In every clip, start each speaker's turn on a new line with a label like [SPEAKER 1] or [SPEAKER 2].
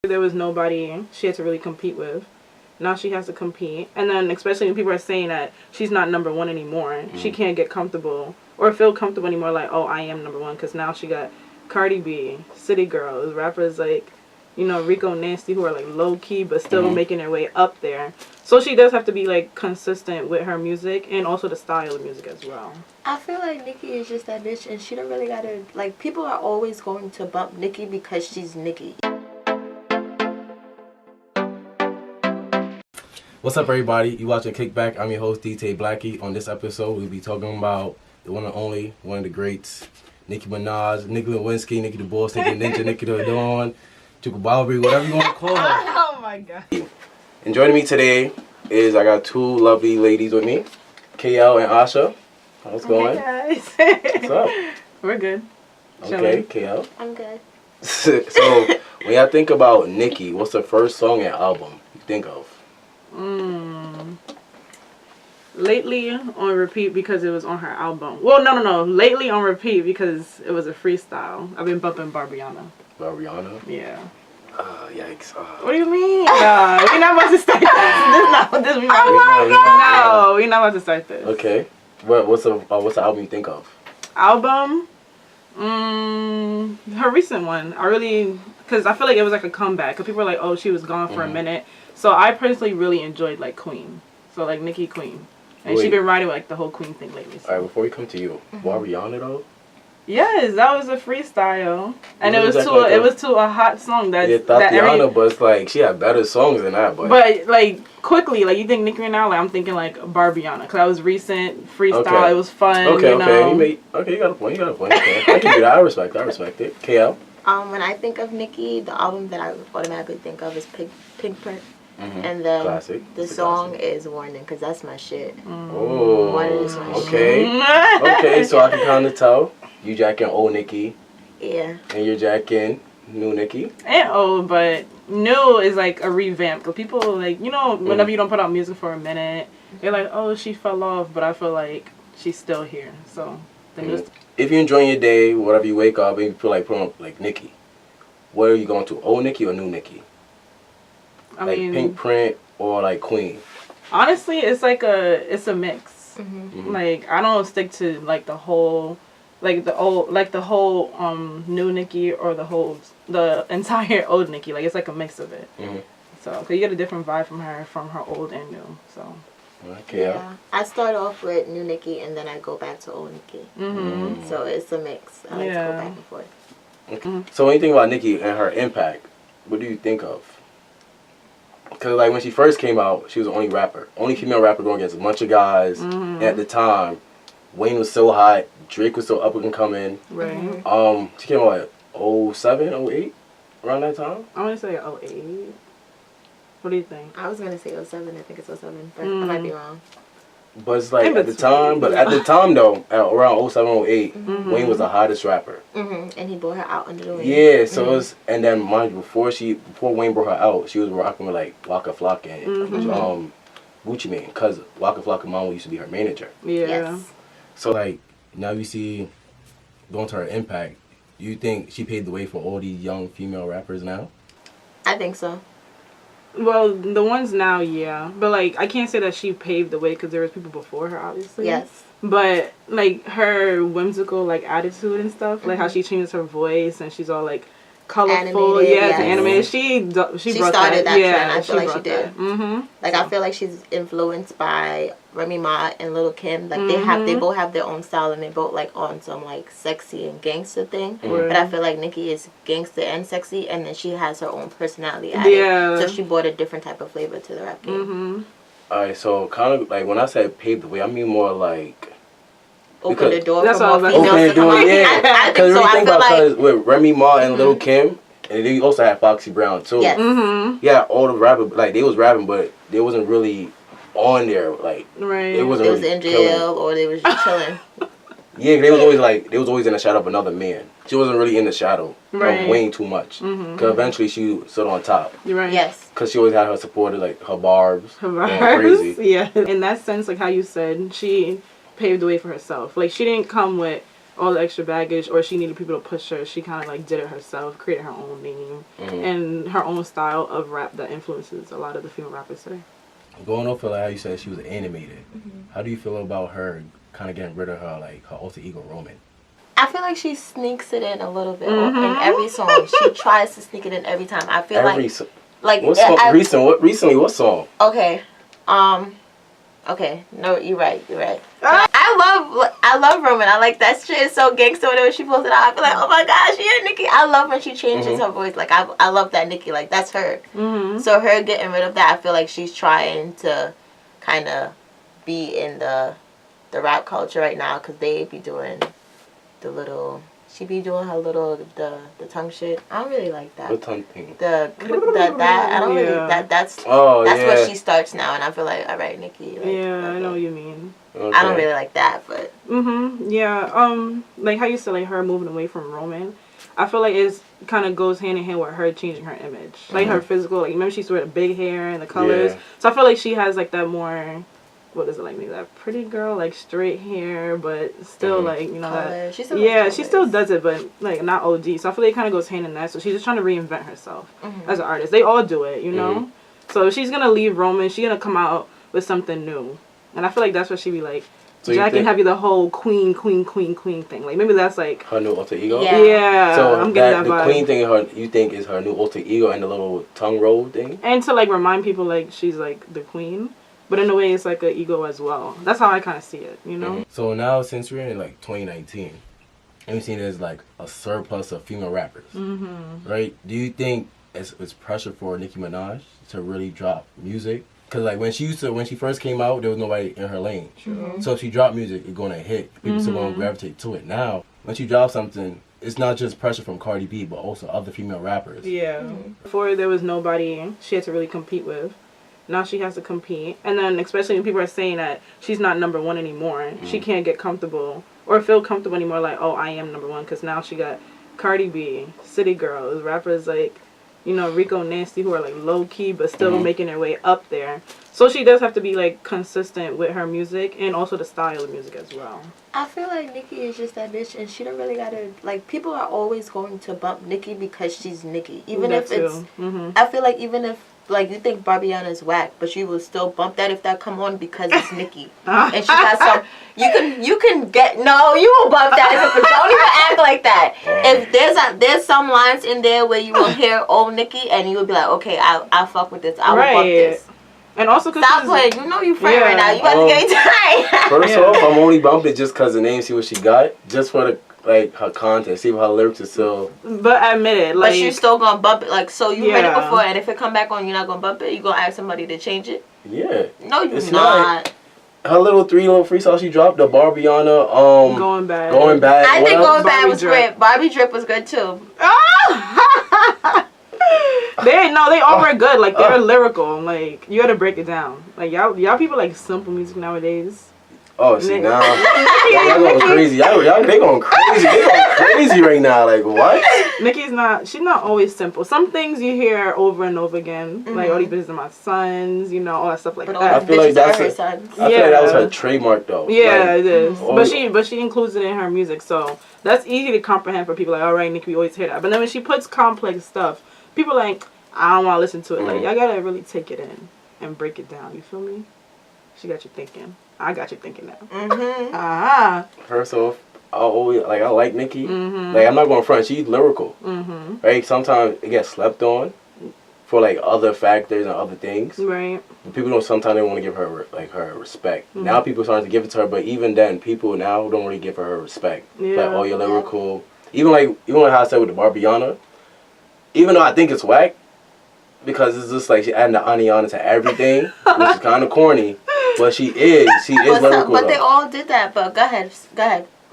[SPEAKER 1] There was nobody she had to really compete with. Now she has to compete. And then especially when people are saying that she's not number one anymore. She can't get comfortable or feel comfortable anymore like, oh, I am number one. Because now she got Cardi B, City Girls, rappers like, you know, Rico Nasty who are like low-key but still making their way up there. So she does have to be like consistent with her music and also the style of music as well.
[SPEAKER 2] I feel like Nicki is just that bitch and she don't really gotta, like, people are always going to bump Nicki because she's Nicki.
[SPEAKER 3] What's up, everybody? You watching Kickback. I'm your host, Dtay Blackie. On this episode, we'll be talking about the one and only, one of the greats, Nicki Minaj, Nicki Lewinsky, Nicki the Boss, Nicki Ninja, Nicki the Dawn, Chuka Bobby, whatever you want to call her.
[SPEAKER 1] Oh my god.
[SPEAKER 3] And joining me today is I got two lovely ladies with me, KL and Asha. How's it going?
[SPEAKER 1] Hey guys.
[SPEAKER 3] What's up?
[SPEAKER 1] We're good.
[SPEAKER 3] Okay, KL.
[SPEAKER 2] I'm good.
[SPEAKER 3] So, when y'all think about Nicki, what's the first song and album you think of?
[SPEAKER 1] Lately on repeat because it was on her album. Well, no. Lately on repeat because it was a freestyle. I've been bumping Barbiana.
[SPEAKER 3] Barbiana?
[SPEAKER 1] Yeah.
[SPEAKER 3] Yikes.
[SPEAKER 1] What do you mean? No, we're not about to start this. Oh my god! No, we're not about to start this.
[SPEAKER 3] Okay. What's the album you think of?
[SPEAKER 1] Album? Her recent one. Because I feel like it was like a comeback. Because people were like, oh, she was gone for a minute. So I personally really enjoyed like Queen. So like Nicki Queen. And she's been riding with like the whole Queen thing lately. So.
[SPEAKER 3] Alright, before we come to you, Barbiana though?
[SPEAKER 1] Yes, that was a freestyle. And it was to a hot song but
[SPEAKER 3] it's like she had better songs than that,
[SPEAKER 1] but like quickly, like you think Nicki Minaj, like I'm thinking like Barbiana. Cause that was recent freestyle, it was fun.
[SPEAKER 3] Okay,
[SPEAKER 1] you know?
[SPEAKER 3] you got a point, Okay. I can do that, I respect it. KL?
[SPEAKER 2] When I think of Nicki, the album that I automatically think of is Pink Print. And then
[SPEAKER 3] classic.
[SPEAKER 2] The song is Warning, because that's my shit.
[SPEAKER 3] Oh,
[SPEAKER 2] Warning is my
[SPEAKER 3] okay.
[SPEAKER 2] shit.
[SPEAKER 3] Okay, so I can kind of tell. You jacking old Nicki.
[SPEAKER 2] Yeah. And
[SPEAKER 3] you're jacking new Nicki.
[SPEAKER 1] And old, but new is like a revamp. Because people, like, you know, whenever you don't put out music for a minute, they're like, oh, she fell off. But I feel like she's still here. So, the new.
[SPEAKER 3] If you're enjoying your day, whatever you wake up and you feel like putting on, like, Nicki, what are you going to? Old Nicki or new Nicki? I mean, Pink Print or like Queen? Honestly,
[SPEAKER 1] it's like it's a mix. Like, I don't stick to like the whole new Nicki or the entire old Nicki. Like, it's like a mix of it. So, cause you get a different vibe from her old and new. So.
[SPEAKER 3] Okay.
[SPEAKER 2] Yeah, I start off with new Nicki and then I go back to old Nicki. So it's a mix. I like to go back and forth.
[SPEAKER 3] Okay. So when you think about Nicki and her impact, what do you think of? Because, like, when she first came out, she was the only female rapper going against a bunch of guys. And at the time, Wayne was so hot, Drake was so up and coming.
[SPEAKER 1] Right.
[SPEAKER 3] She came out at 07, 08, around that time?
[SPEAKER 1] I want to say 08. What do you think?
[SPEAKER 2] I was going to say 07, I think it's 07, but I might be wrong.
[SPEAKER 3] But it's like, at the time though, around 07, 08, Wayne was the hottest rapper.
[SPEAKER 2] And he brought her out under the wing.
[SPEAKER 3] Yeah, so it was, and then mind you, before Wayne brought her out, she was rocking with like Waka Flocka and Gucci Mane, because Waka Flocka mama used to be her manager.
[SPEAKER 1] Yeah.
[SPEAKER 2] Yes.
[SPEAKER 3] So like, now you see, going to her impact, you think she paved the way for all these young female rappers now?
[SPEAKER 2] I think so.
[SPEAKER 1] Well, the ones now, yeah. But, like, I can't say that she paved the way because there was people before her, obviously.
[SPEAKER 2] Yes.
[SPEAKER 1] But, like, her whimsical, like, attitude and stuff, like how she changes her voice and she's all, like, colorful. Animated. She brought
[SPEAKER 2] started that
[SPEAKER 1] yeah,
[SPEAKER 2] trend. I feel like she did. Like,
[SPEAKER 1] so.
[SPEAKER 2] I feel like she's influenced by Remy Ma and Lil' Kim. Like, they both have their own style and they both, like, on some, like, sexy and gangster thing. But I feel like Nicki is gangster and sexy, and then she has her own personality added. So she brought a different type of flavor to the rap game.
[SPEAKER 3] Alright, so kind of, like, when I say paved the way, I mean more like...
[SPEAKER 2] Open the door
[SPEAKER 1] that's
[SPEAKER 2] for
[SPEAKER 1] all
[SPEAKER 2] more females to come on. I think so. I feel like...
[SPEAKER 3] with Remy Ma and Lil' Kim, and they also had Foxy Brown, too.
[SPEAKER 2] Yes.
[SPEAKER 3] Yeah, all the rappers, like, they was rapping, but they wasn't really on there, like...
[SPEAKER 1] Right.
[SPEAKER 3] It wasn't
[SPEAKER 2] They was
[SPEAKER 3] really
[SPEAKER 2] in jail, or they was just chilling.
[SPEAKER 3] Yeah, they was always in the shadow of another man. She wasn't really in the shadow of Wayne too much. Because eventually she stood on top.
[SPEAKER 1] You're right.
[SPEAKER 2] Yes.
[SPEAKER 3] Because she always had her supporters, like, her barbs.
[SPEAKER 1] Going
[SPEAKER 3] crazy.
[SPEAKER 1] Yeah. In that sense, like how you said, she paved the way for herself. Like, she didn't come with all the extra baggage, or she needed people to push her, she kind of like did it herself, created her own name and her own style of rap that influences a lot of the female rappers today.
[SPEAKER 3] Going off of like how you said she was animated, how do you feel about her kind of getting rid of her like her alter ego Roman?
[SPEAKER 2] I feel like she sneaks it in a little bit in every song. She tries to sneak it in every time. I feel like
[SPEAKER 3] what song? Recently, what song?
[SPEAKER 2] Okay, okay. No, you're right. I love Roman. I like that shit is so gangster. Whenever she pulls it out, I feel like, oh my gosh, yeah, Nicki. I love when she changes her voice. Like I love that Nicki. Like that's her. So her getting rid of that, I feel like she's trying to kind of be in the rap culture right now, because they be doing the little. She be doing her little the tongue shit. I don't really like that.
[SPEAKER 3] The tongue thing.
[SPEAKER 2] That I don't really that's what she starts now, and I feel like, all right, Nicki. Like,
[SPEAKER 1] I know what you mean.
[SPEAKER 2] Okay. I don't really like that, but
[SPEAKER 1] like how you said, like her moving away from Roman, I feel like it kind of goes hand in hand with her changing her image, like her physical. Like remember she used to wear the big hair and the colors, so I feel like she has like that more. What is it like? Maybe that pretty girl, like straight hair, but still like you know that. She still does it, but like not OD. So I feel like it kind of goes hand in hand. So she's just trying to reinvent herself as an artist. They all do it, you know. So if she's gonna leave Roman, she's gonna come out with something new, and I feel like that's what she be like. So Jack and Heavy, the whole queen thing. Like maybe that's like
[SPEAKER 3] her new alter ego.
[SPEAKER 1] Yeah.
[SPEAKER 3] So
[SPEAKER 1] I'm getting that
[SPEAKER 3] the
[SPEAKER 1] vibe.
[SPEAKER 3] queen thing, you think is her new alter ego and the little tongue roll thing,
[SPEAKER 1] and to like remind people like she's like the queen. But in a way, it's like an ego as well. That's how I kind of see it, you know?
[SPEAKER 3] So now, since we're in like 2019, and we've seen there's like a surplus of female rappers, right? Do you think it's pressure for Nicki Minaj to really drop music? Because like when she first came out, there was nobody in her lane. So if she dropped music, it's going to hit. People still going to gravitate to it. Now, when she drops something, it's not just pressure from Cardi B, but also other female rappers.
[SPEAKER 1] Yeah. Before, there was nobody she had to really compete with. Now she has to compete. And then especially when people are saying that she's not number one anymore. She can't get comfortable or feel comfortable anymore like, oh, I am number one. Because now she got Cardi B, City Girls, rappers like, you know, Rico Nasty who are like low-key but still making their way up there. So she does have to be like consistent with her music and also the style of music as well.
[SPEAKER 2] I feel like Nicki is just that bitch, and she don't really gotta, like, people are always going to bump Nicki because she's Nicki. Even if it's, I feel like even if, like, you think Barbiana's whack, but you will still bump that if that come on because it's Nicki. And she got some, you can get, no, you will bump that. But don't even act like that. If there's some lines in there where you will hear old Nicki and you will be like, okay, I'll fuck with this. I will bump this.
[SPEAKER 1] And also,
[SPEAKER 2] stop playing. You know you friend right now. You about to get tired.
[SPEAKER 3] First off, I'm only bumping just because the name, see what she got, just for the like her content, see if her lyrics are still.
[SPEAKER 1] But admit it, like. But
[SPEAKER 2] you still gonna bump it, like so you heard it before, and if it come back on, you're not gonna bump it. You gonna ask somebody to change it?
[SPEAKER 3] Yeah.
[SPEAKER 2] No, you're not.
[SPEAKER 3] Her little freestyle she dropped, the Barbiana,
[SPEAKER 1] Going Bad.
[SPEAKER 2] I think Going Bad was great. Barbie Drip was good too.
[SPEAKER 1] They all were good. Like they're lyrical. Like you gotta break it down. Like y'all people like simple music nowadays.
[SPEAKER 3] Oh, see now, y'all going crazy. They going crazy. They going crazy right now. Like what?
[SPEAKER 1] Nicki's she's not always simple. Some things you hear over and over again, like all these bitches are my sons, you know, all that stuff like that.
[SPEAKER 3] I feel like that's her sons. I feel like that was her trademark though.
[SPEAKER 1] Yeah, like, it is. But she includes it in her music, so that's easy to comprehend for people. Like, all right, Nicki, we always hear that. But then when she puts complex stuff, people are like, I don't want to listen to it. Like y'all gotta really take it in and break it down. You feel me? She got you thinking. I got you thinking now.
[SPEAKER 3] First off, I like Nicki. Like I'm not going front. She's lyrical. Right? Sometimes it gets slept on for like other factors and other things.
[SPEAKER 1] Right.
[SPEAKER 3] But people don't. Sometimes they want to give her like her respect. Now people are starting to give it to her, but even then, people now don't really give her respect.
[SPEAKER 1] Yeah.
[SPEAKER 3] Like, oh, you're lyrical. Even how I said with the Barbiana. Even though I think it's whack, because it's just like she adding the Aniana to everything, which is kind of corny. But she is lyrical.
[SPEAKER 2] But they all did that. But go ahead.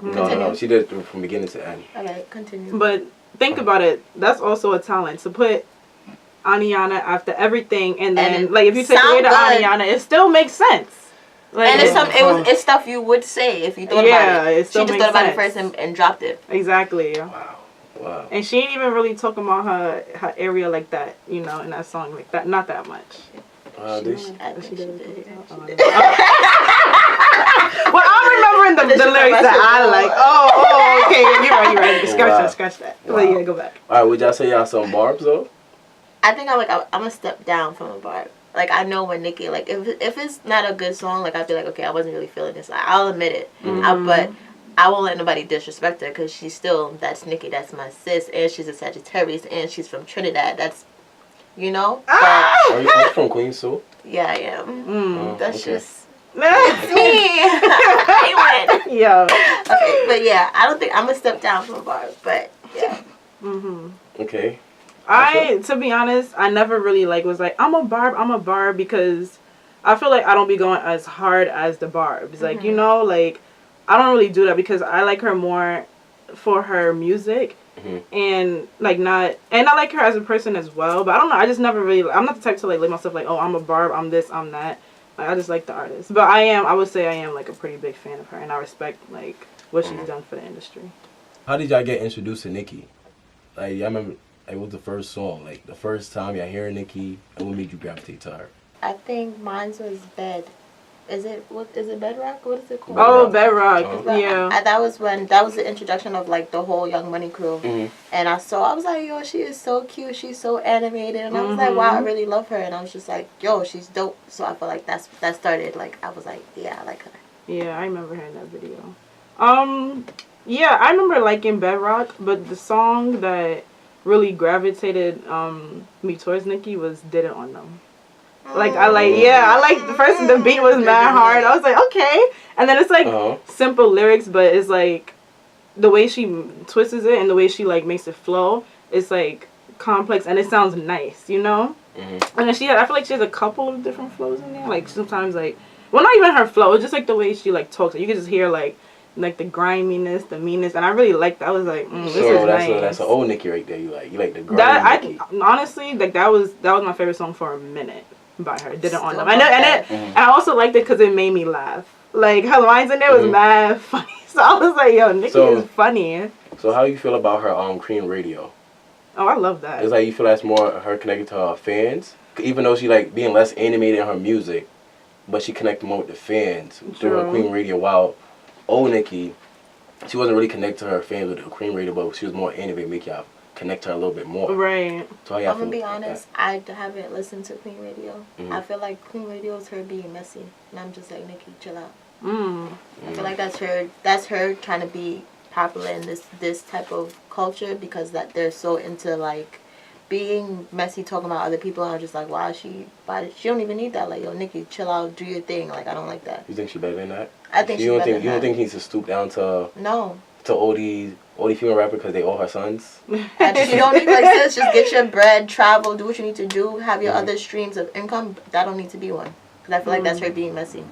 [SPEAKER 3] No, she did it from beginning to end.
[SPEAKER 2] Okay, continue.
[SPEAKER 1] But think about it. That's also a talent to put Aniana after everything, and then like if you take away the Aniana, it still makes sense. Like,
[SPEAKER 2] and it's stuff you would say if you thought about it. She just thought about it first and dropped it.
[SPEAKER 1] Exactly.
[SPEAKER 3] Wow.
[SPEAKER 1] And she ain't even really talking about her area like that, you know, in that song like that. Not that much.
[SPEAKER 2] She did.
[SPEAKER 1] Well, I'm remembering the lyrics that I like. Oh, okay. You're right. Scratch that.
[SPEAKER 3] Wow.
[SPEAKER 1] But yeah, go back.
[SPEAKER 3] All right, would y'all say y'all some barbs though?
[SPEAKER 2] I think I'm gonna step down from a barb. Like, I know when Nicki, like, if it's not a good song, like, I'd be like, okay, I wasn't really feeling this. I'll admit it. But I won't let nobody disrespect her because that's Nicki, that's my sis, and she's a Sagittarius, and she's from Trinidad. That's, you know?
[SPEAKER 3] Are you from Queens too?
[SPEAKER 2] Yeah, I am. That's
[SPEAKER 3] okay.
[SPEAKER 2] just, it's me. I win.
[SPEAKER 1] Yeah.
[SPEAKER 2] Okay, but yeah, I don't think, I'm gonna step down from a barb, but yeah.
[SPEAKER 3] Okay.
[SPEAKER 1] To be honest, I never really was like, I'm a barb because I feel like I don't be going as hard as the barbs. Like, you know, like, I don't really do that because I like her more for her music and I like her as a person as well, but I don't know, I just never really, I'm not the type to like myself like, oh, I'm a barb, I'm this, I'm that. Like, I just like the artist. But I would say I am like a pretty big fan of her and I respect like what she's done for the industry. How
[SPEAKER 3] did y'all get introduced to Nicki? Like, y'all remember, like, what was the first song? Like, the first time y'all hear Nicki, and what made you gravitate to her?
[SPEAKER 2] I think mine was Bed. Is it Bedrock? What is it called?
[SPEAKER 1] Oh, Bedrock. Yeah.
[SPEAKER 2] That was the introduction of like the whole Young Money crew. And I was like, yo, she is so cute. She's so animated. And I was like, wow, I really love her. And I was just like, yo, she's dope. So I feel like that started, like, I was like, yeah, I like her.
[SPEAKER 1] Yeah, I remember her in that video. Yeah, I remember liking Bedrock, but the song that really gravitated me towards Nicki was Did It On Them. Like, I like the beat was mad hard. I was like, okay. And then it's like simple lyrics, but it's like the way she twists it and the way she like makes it flow, it's like complex and it sounds nice, you know? And then I feel like she has a couple of different flows in there. Like sometimes like, well, not even her flow, it's just like the way she like talks. You can just hear like the griminess, the meanness, and I really liked that. I was like, this is nice.
[SPEAKER 3] That's an old Nicki right there. You like the grimy Nicki.
[SPEAKER 1] Honestly, like that was my favorite song for a minute by her. Did It On Them. And I also liked it because it made me laugh. Like her lines in there was mad funny. So I was like, yo, Nicki is funny.
[SPEAKER 3] So how you feel about her Cream Radio?
[SPEAKER 1] Oh, I love that.
[SPEAKER 3] It's like you feel that's more her connected to her fans, even though she like being less animated in her music, but she connected more with the fans through her Queen Radio. While old Nicki, she wasn't really connected to her fans with her Queen Radio, but she was more animated, make y'all connect to her a little bit more.
[SPEAKER 1] Right.
[SPEAKER 3] So
[SPEAKER 2] I'm gonna be honest, I haven't listened to Queen Radio. I feel like Queen Radio is her being messy, and I'm just like, Nicki, chill out. I feel like that's her trying to be popular in this type of culture because that they're so into like being messy, talking about other people. And I'm just like, wow, she don't even need that. Like, yo, Nicki, chill out, do your thing. Like, I don't like that.
[SPEAKER 3] You think she better than that?
[SPEAKER 2] I think she's better than that.
[SPEAKER 3] You don't think he needs to stoop down to all these female rappers because they all her sons?
[SPEAKER 2] And she don't need, like, sis, just get your bread, travel, do what you need to do, have your other streams of income. That don't need to be one. Because I feel like that's her being messy.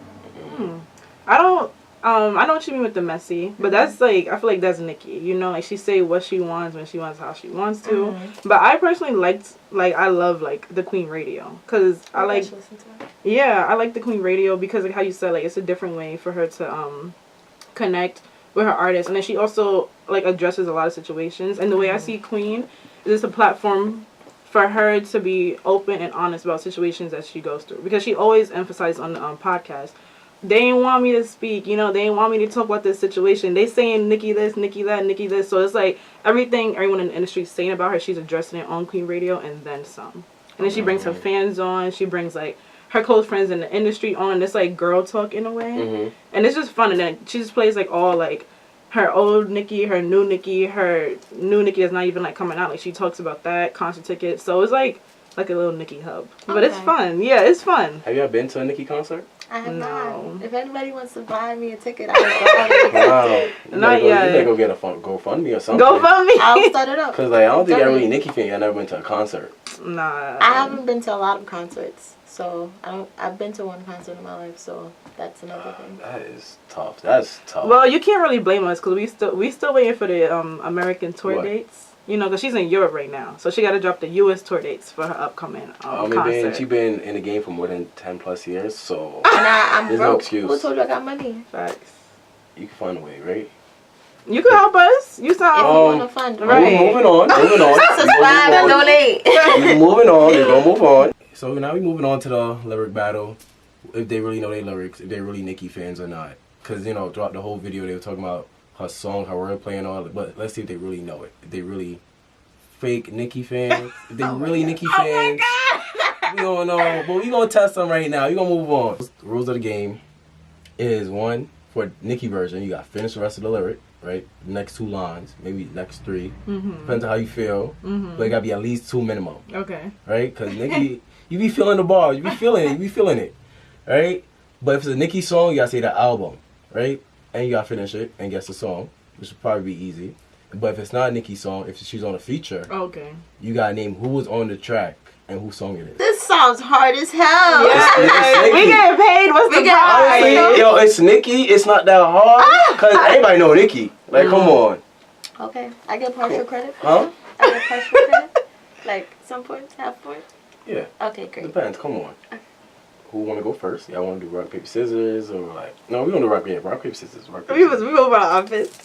[SPEAKER 1] I know what you mean with the messy, but that's like, I feel like that's Nicki, you know, like she say what she wants when she wants, how she wants to. But I personally I love like the Queen Radio because I like the Queen Radio because like how you said, like it's a different way for her to connect with her artists, and then she also like addresses a lot of situations. And the way I see Queen is it's a platform for her to be open and honest about situations that she goes through, because she always emphasized on the podcast, they ain't want me to speak, you know, they ain't want me to talk about this situation. They saying Nicki this, Nicki that, Nicki this. So it's like everything everyone in the industry is saying about her, she's addressing it on Queen Radio and then some. And then she brings her fans on, she brings like her close friends in the industry on. It's like girl talk in a way. And it's just fun. And then she just plays like all like her old Nicki, her new Nicki that's not even like coming out. Like she talks about that, concert tickets. So it's like a little Nicki hub. But it's fun. Yeah, it's fun.
[SPEAKER 3] Have you ever been to a Nicki concert?
[SPEAKER 2] I have not. If anybody wants to buy me a ticket, I will buy
[SPEAKER 3] it. Not yet. You better go get a GoFundMe or something.
[SPEAKER 1] GoFundMe?
[SPEAKER 2] I'll start it up.
[SPEAKER 3] Because like, I don't think you're really Nicki fan. I never been to a concert.
[SPEAKER 1] Nah.
[SPEAKER 2] I haven't been to a lot of concerts. So I've been to one concert in my life, so that's another thing.
[SPEAKER 3] That is tough. That's tough.
[SPEAKER 1] Well, you can't really blame us because we still waiting for the American tour dates. You know, because she's in Europe right now, so she got to drop the U.S. tour dates for her upcoming concert.
[SPEAKER 3] She's been in the game for more than 10 plus years, so
[SPEAKER 2] I'm
[SPEAKER 3] there's
[SPEAKER 2] broke.
[SPEAKER 3] no excuse.
[SPEAKER 2] Who told you I got money?
[SPEAKER 1] Facts.
[SPEAKER 3] You can find a way, right?
[SPEAKER 1] You can help us. You sound.
[SPEAKER 2] If you want to fund,
[SPEAKER 1] right?
[SPEAKER 3] Moving on.
[SPEAKER 2] Subscribe and donate.
[SPEAKER 3] We're moving on. We're gonna move on. So now we're moving on to the lyric battle. If they really know their lyrics, if they're really Nicki fans or not. because, you know, throughout the whole video, they were talking about her song, her wordplay and all that. But let's see if they really know it. If they really fake Nicki fans. If they really Nicki fans. We don't know. But we going to test them right now. We going to move on. The rules of the game is, one, for Nicki version, you got to finish the rest of the lyric, right? The next 2 lines, maybe next 3. Depends on how you feel. But it got to be at least 2 minimum.
[SPEAKER 1] Okay.
[SPEAKER 3] Right? Because Nicki, you be feeling the bars. You be feeling it. You be feeling it. Right? But if it's a Nicki song, you got to say the album. Right? And you got to finish it and guess the song, which would probably be easy. But if it's not a Nicki song, if she's on a feature, you got to name who was on the track and whose song it is.
[SPEAKER 2] This sounds hard as hell.
[SPEAKER 1] Yeah, we getting paid. What's the price?
[SPEAKER 3] Honestly, yo, it's Nicki. It's not that hard. Because everybody know Nicki. Like, come on.
[SPEAKER 2] Okay. I get partial credit.
[SPEAKER 3] Huh?
[SPEAKER 2] I get partial credit. Like, some points, half points.
[SPEAKER 3] Yeah.
[SPEAKER 2] Okay, great.
[SPEAKER 3] Depends. Come on. Who want to go first? Y'all want to do rock, paper, scissors? Or like... No, we want to do rock, paper, scissors. Rock, paper, scissors.
[SPEAKER 1] We go for our office.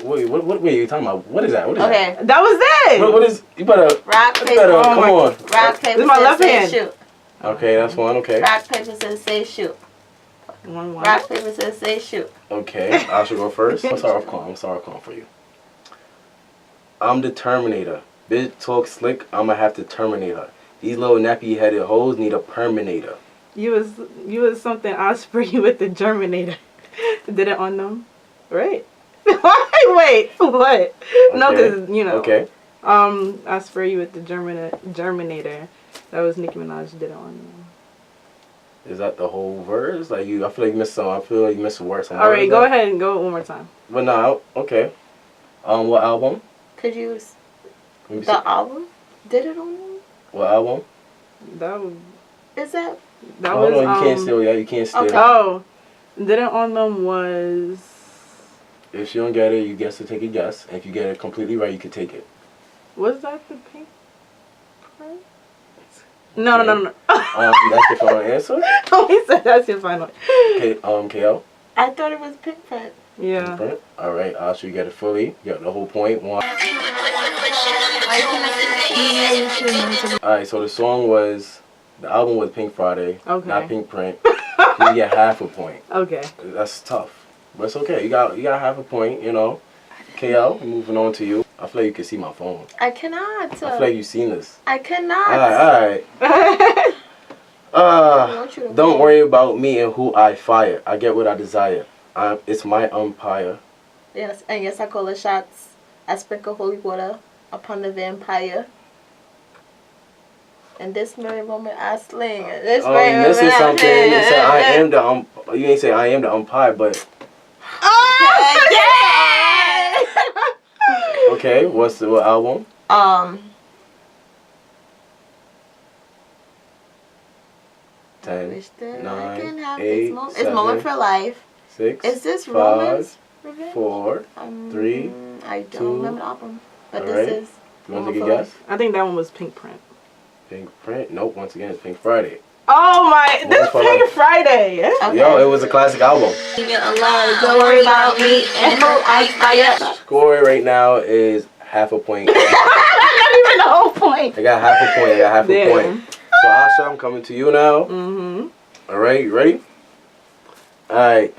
[SPEAKER 3] Wait, what are you talking about? What is that? What is that?
[SPEAKER 1] That was it.
[SPEAKER 3] What is... You better...
[SPEAKER 2] Rock, paper,
[SPEAKER 3] come on.
[SPEAKER 2] Rock, paper,
[SPEAKER 1] This is my left hand.
[SPEAKER 2] shoot.
[SPEAKER 3] Okay, that's one. Okay.
[SPEAKER 2] Rock, paper, scissors, say shoot.
[SPEAKER 1] 1-1.
[SPEAKER 2] Rock, paper, scissors, say shoot.
[SPEAKER 3] Okay, I should go first. I'm sorry, I'm sorry for you. I'm the Terminator. Bitch talk slick, I'ma have to terminate her. These little nappy headed hoes need a perminator.
[SPEAKER 1] You was something Osprey with the Germinator. Did it on them? Right. Wait, what? Okay. No, because, you know.
[SPEAKER 3] Okay.
[SPEAKER 1] Osprey with the Germinator. That was Nicki Minaj did it on them.
[SPEAKER 3] Is that the whole verse? Like I feel like you missed some. I feel like you missed a word.
[SPEAKER 1] All right, go ahead and go one more time.
[SPEAKER 3] But no, okay. What album?
[SPEAKER 2] Could you... The album? Did it on them?
[SPEAKER 3] What album?
[SPEAKER 1] That was...
[SPEAKER 2] Is that...
[SPEAKER 1] That was...
[SPEAKER 3] No, you can't steal. Yeah, you can't steal.
[SPEAKER 2] Okay.
[SPEAKER 1] Oh. Did it on them was...
[SPEAKER 3] If you don't get it, you get to take a guess. And if you get it completely right, you can take it.
[SPEAKER 1] Was that the pink? No.
[SPEAKER 3] That's your final answer?
[SPEAKER 1] Oh, he said that's your final.
[SPEAKER 3] Okay, KL?
[SPEAKER 2] I thought it was Pink Print.
[SPEAKER 1] Yeah.
[SPEAKER 3] Pink Print? All right, I'll show you get it fully. You got the whole point. 1. Alright, so the song was, the album was Pink Friday, not Pink Print. You get half a point.
[SPEAKER 1] Okay.
[SPEAKER 3] That's tough. But it's okay. You got half a point, you know. KL, moving on to you. I feel like you can see my phone.
[SPEAKER 2] I cannot.
[SPEAKER 3] I feel like you've seen this.
[SPEAKER 2] I cannot.
[SPEAKER 3] Alright. Don't worry about me and who I fire. I get what I desire. It's my umpire.
[SPEAKER 2] Yes, and yes, I call the shots. I sprinkle holy water upon the vampire. In this very moment, I sling. This very moment,
[SPEAKER 3] this is something. You said I am the You ain't say I am the umpire, but.
[SPEAKER 2] Oh yeah!
[SPEAKER 3] Okay, what album? 10, 9, 8, 7,
[SPEAKER 2] it's Moment for Life.
[SPEAKER 3] 6.
[SPEAKER 2] Is this
[SPEAKER 3] 5,
[SPEAKER 2] Romance?
[SPEAKER 3] 4, 3.
[SPEAKER 2] I don't
[SPEAKER 3] 2,
[SPEAKER 2] remember the album, but
[SPEAKER 3] all
[SPEAKER 2] this
[SPEAKER 3] right.
[SPEAKER 2] is.
[SPEAKER 3] You want to take a guess?
[SPEAKER 1] I think that one was Pink Print.
[SPEAKER 3] Pink Print? Nope. Once again, it's Pink Friday.
[SPEAKER 1] Oh my! This Pink Friday.
[SPEAKER 2] Okay.
[SPEAKER 3] Yo, it was a classic album.
[SPEAKER 2] Don't worry about me and who I fire.
[SPEAKER 3] Score right now is half a point.
[SPEAKER 1] Not even the whole point.
[SPEAKER 3] I got half a point. So Asha, I'm coming to you now. All right, you ready? All right.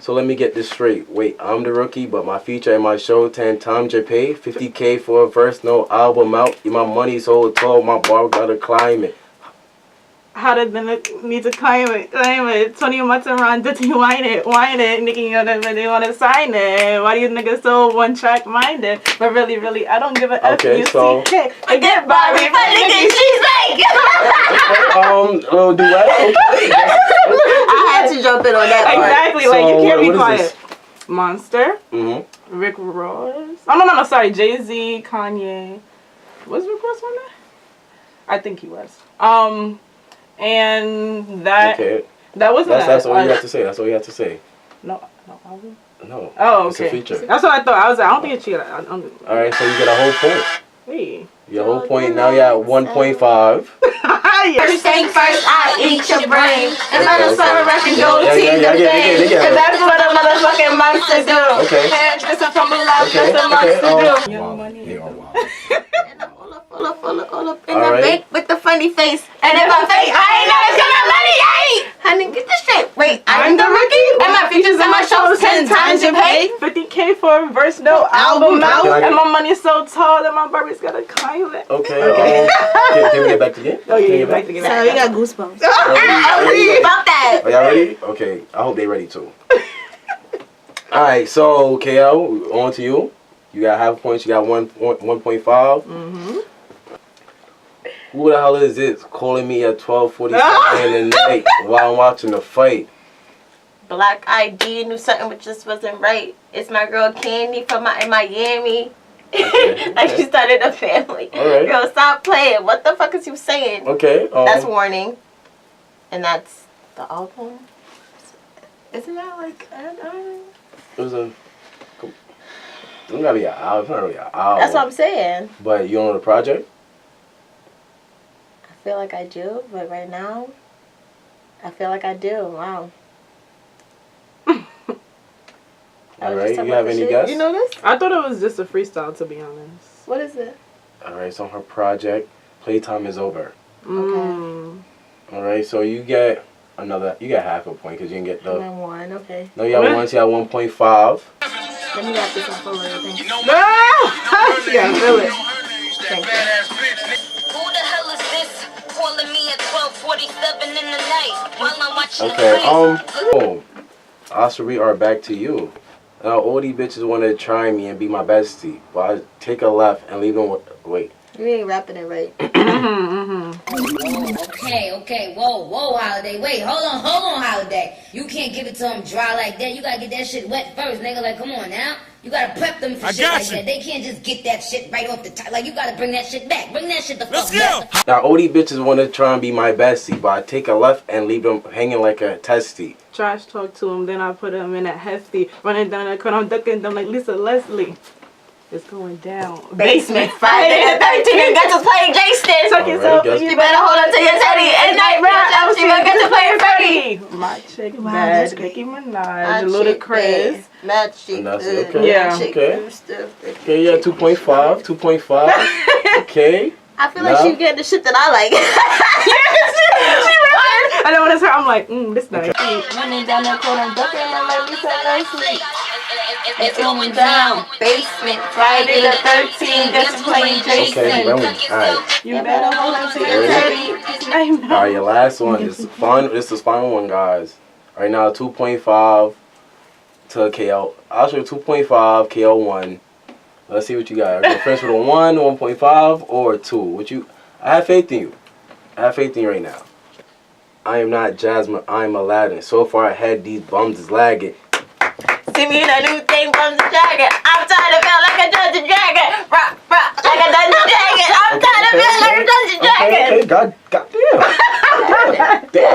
[SPEAKER 3] So let me get this straight. Wait, I'm the rookie, but my feature in my show 10 times your pay. 50K for a verse, no album out. My money's so tall, my bar gotta climb it.
[SPEAKER 1] How did the need to climb it? 20 months around, Dtay whine it. Nicki, you wanna sign it. Why do you niggas so one track minded? But really, I don't give a F.
[SPEAKER 3] Okay, so
[SPEAKER 1] I get by me, but Nicki, she's like.
[SPEAKER 3] little duet. Okay.
[SPEAKER 2] I had to jump in on that.
[SPEAKER 1] Exactly,
[SPEAKER 3] So,
[SPEAKER 1] like you can't be
[SPEAKER 3] what is
[SPEAKER 1] quiet.
[SPEAKER 3] this?
[SPEAKER 1] Monster. Rick Ross. Oh no, sorry, Jay-Z, Kanye. Was Rick Ross on there? I think he was. And that that wasn't
[SPEAKER 3] that's all you have to say. That's all you have to say.
[SPEAKER 1] No album?
[SPEAKER 3] No.
[SPEAKER 1] Oh, okay.
[SPEAKER 3] It's a feature.
[SPEAKER 1] That's what I thought. I don't think it's cheated.
[SPEAKER 3] Alright, so you get a whole point.
[SPEAKER 1] Hey.
[SPEAKER 3] Your whole point, now you're at 1.5.
[SPEAKER 2] First thing first, I eat your brain. And then I start rapping gold teeth and things. And that's what a motherfucking monster do.
[SPEAKER 3] Okay.
[SPEAKER 2] This is from a love, that's a monster do.
[SPEAKER 1] Young Money.
[SPEAKER 2] All up in the bank with the funny face. And if I fake, I ain't never gonna money, I ain't. Honey, get this straight. Wait, I'm the rookie, and my features and my shows 10 times your pay.
[SPEAKER 1] 50K for a verse, no album out. And my money's so tall that my Barbie's gotta climb it.
[SPEAKER 3] Okay. Can we get back to the game?
[SPEAKER 1] Oh, yeah, get back to the game.
[SPEAKER 4] So you got goosebumps.
[SPEAKER 2] I'm ready about that.
[SPEAKER 3] Are y'all ready? Okay, I hope they ready too. Alright, so KL, on to you. You got half points, you got 1.5. Who the hell is this calling me at 12:47 in the night while I'm watching the fight?
[SPEAKER 2] Black ID knew something but just wasn't right. It's my girl Candy from Miami.
[SPEAKER 3] Okay.
[SPEAKER 2] Like she started a family.
[SPEAKER 3] Alright.
[SPEAKER 2] Yo, stop playing. What the fuck is you saying?
[SPEAKER 3] Okay.
[SPEAKER 2] That's Warning. And that's the album. Isn't that like...
[SPEAKER 3] It was a... It's gotta be an album. It's not really an album.
[SPEAKER 2] That's what I'm saying.
[SPEAKER 3] But you don't know the project?
[SPEAKER 2] I feel like I do, but right now, I feel like I do. Wow.
[SPEAKER 3] Alright, you have any guess?
[SPEAKER 2] You know this?
[SPEAKER 1] I thought it was just a freestyle, to be honest.
[SPEAKER 2] What is it?
[SPEAKER 3] Alright, so her project, Playtime is Over.
[SPEAKER 1] Mm.
[SPEAKER 3] Alright, so you get half a point because you didn't get the...
[SPEAKER 2] And one, okay.
[SPEAKER 3] No, you got one, so you got 1.5.
[SPEAKER 2] Let me wrap this up for later. Thank you.
[SPEAKER 1] No! Yeah, feel it.
[SPEAKER 2] Thank you.
[SPEAKER 5] Who the hell is this calling me at 12:47 in the night while I'm watching
[SPEAKER 3] Okay, Asha, we are back to you. Now, all these bitches want to try me and be my bestie, but I take a left and leave them with... Wait.
[SPEAKER 2] You ain't rapping it right.
[SPEAKER 5] Okay, whoa, Holiday. Wait, hold on, Holiday. You can't give it to them dry like that. You gotta get that shit wet first, nigga. Like, come on now. You gotta prep them for shit like that. They can't just get that shit right off the top. Like, you gotta bring that shit back. Bring that shit the fuck back.
[SPEAKER 3] Now, all these bitches want to try and be my bestie, but I take a left and leave them hanging like a testy.
[SPEAKER 1] Trash talk to him, then I put him in a hefty. Running down that corner, I'm ducking them like Lisa Leslie. It's going down.
[SPEAKER 2] Basement Friday the 13th, and got to play J-Sticks. You better hold on to your teddy. And night round, she gonna get to play Freddie.
[SPEAKER 1] My chick
[SPEAKER 4] Wow,
[SPEAKER 1] bad.
[SPEAKER 4] that's great.
[SPEAKER 1] Nicki Minaj, Ludacris.
[SPEAKER 2] Mad chick.
[SPEAKER 3] Okay.
[SPEAKER 1] Yeah.
[SPEAKER 3] Okay, yeah, 2.5. 2.5. Okay.
[SPEAKER 2] I feel like she's getting the shit that I like.
[SPEAKER 1] I know when it's her, I'm like, this nice. Running down that corner, I'm ducking them like Lisa Leslie.
[SPEAKER 2] It's going down. Basement Friday the 13th, just playing Jason.
[SPEAKER 3] Okay, alright.
[SPEAKER 1] You better hold on to your teddy.
[SPEAKER 3] Alright, your last one. This is the final one, guys. Right now, 2.5 to KL. I'll show you 2.5, KL 1. Let's see what you got. Go first with a 1, 1.5, or a 2. I have faith in you. I have faith in you right now. I am not Jasmine, I am Aladdin. So far ahead, these bums is lagging.
[SPEAKER 2] See me in a new thing from the dragon. I'm tired of feeling like a Dungeon Dragon. Rock, like a Dungeon Dragon. I'm tired of feeling like a Dungeon Dragon.
[SPEAKER 3] Okay, goddamn.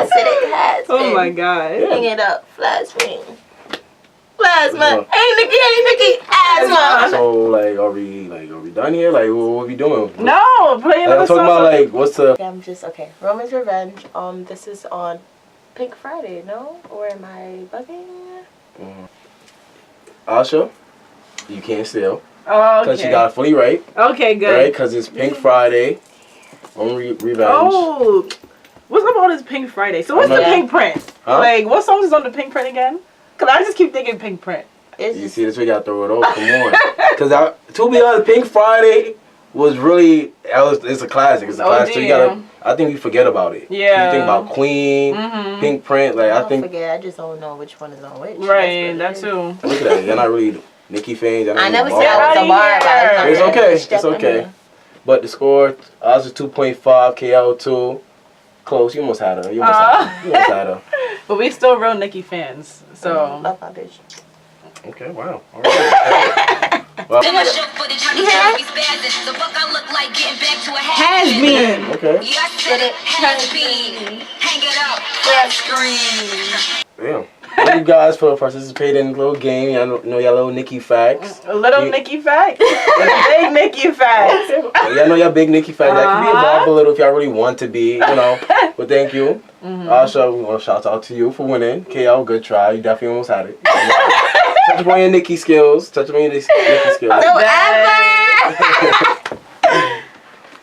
[SPEAKER 2] Acidic hats.
[SPEAKER 1] Oh my god.
[SPEAKER 2] Hang it up. Flash screen. Plasma. Hey Nikki. Asthma.
[SPEAKER 3] So like, are we done here? Like, what are we doing?
[SPEAKER 1] No, play another
[SPEAKER 3] I'm talking
[SPEAKER 1] song.
[SPEAKER 3] about like, what's the?
[SPEAKER 2] I'm just okay. Roman's Revenge. This is on Pink Friday, no? Or am I bugging?
[SPEAKER 3] Asha, you can't steal.
[SPEAKER 1] Oh,
[SPEAKER 3] Because
[SPEAKER 1] okay.
[SPEAKER 3] you got it fully right.
[SPEAKER 1] Okay, good.
[SPEAKER 3] Right? Because it's Pink Friday. On Revenge.
[SPEAKER 1] Oh, what's up all this Pink Friday? So what's the Pink Print?
[SPEAKER 3] Huh?
[SPEAKER 1] Like, what songs is on the Pink Print again? Because I just keep thinking Pink Print.
[SPEAKER 3] You see this? We gotta throw it over. Come on. Because to be honest, Pink Friday was really. It's a classic. It's a classic. So you gotta. I think we forget about it.
[SPEAKER 1] Yeah.
[SPEAKER 3] You think about Queen, Pink Print. Like
[SPEAKER 2] I
[SPEAKER 3] think.
[SPEAKER 2] forget. I just don't know which one is on which.
[SPEAKER 1] Right. That too.
[SPEAKER 3] Look at that. You're not really Nicki fans.
[SPEAKER 2] I never said I was a bar.
[SPEAKER 3] It's okay. It's okay. But the score, I was 2.5, KL 2. Close. You almost had her. You almost had her.
[SPEAKER 1] But we still real Nicki fans. So.
[SPEAKER 2] Love my bitch.
[SPEAKER 3] Okay, wow. All right. Well,
[SPEAKER 1] Has been.
[SPEAKER 3] okay.
[SPEAKER 5] Hang it up, flat screen.
[SPEAKER 3] Damn. Thank you guys for participating in the little game. I know y'all little Nicki facts.
[SPEAKER 1] A little Nicki facts. Big Nicki facts.
[SPEAKER 3] Y'all know y'all big Nicki facts. That can be involved a little if y'all really want to be, But thank you. Also, we want to shout out to you for winning. KL, good try. You definitely almost had it. Touch upon your Nicki skills. Touch upon your Nicki skills.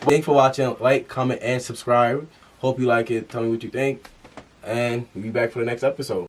[SPEAKER 3] Thanks for watching. Like, comment, and subscribe. Hope you like it. Tell me what you think. And we'll be back for the next episode.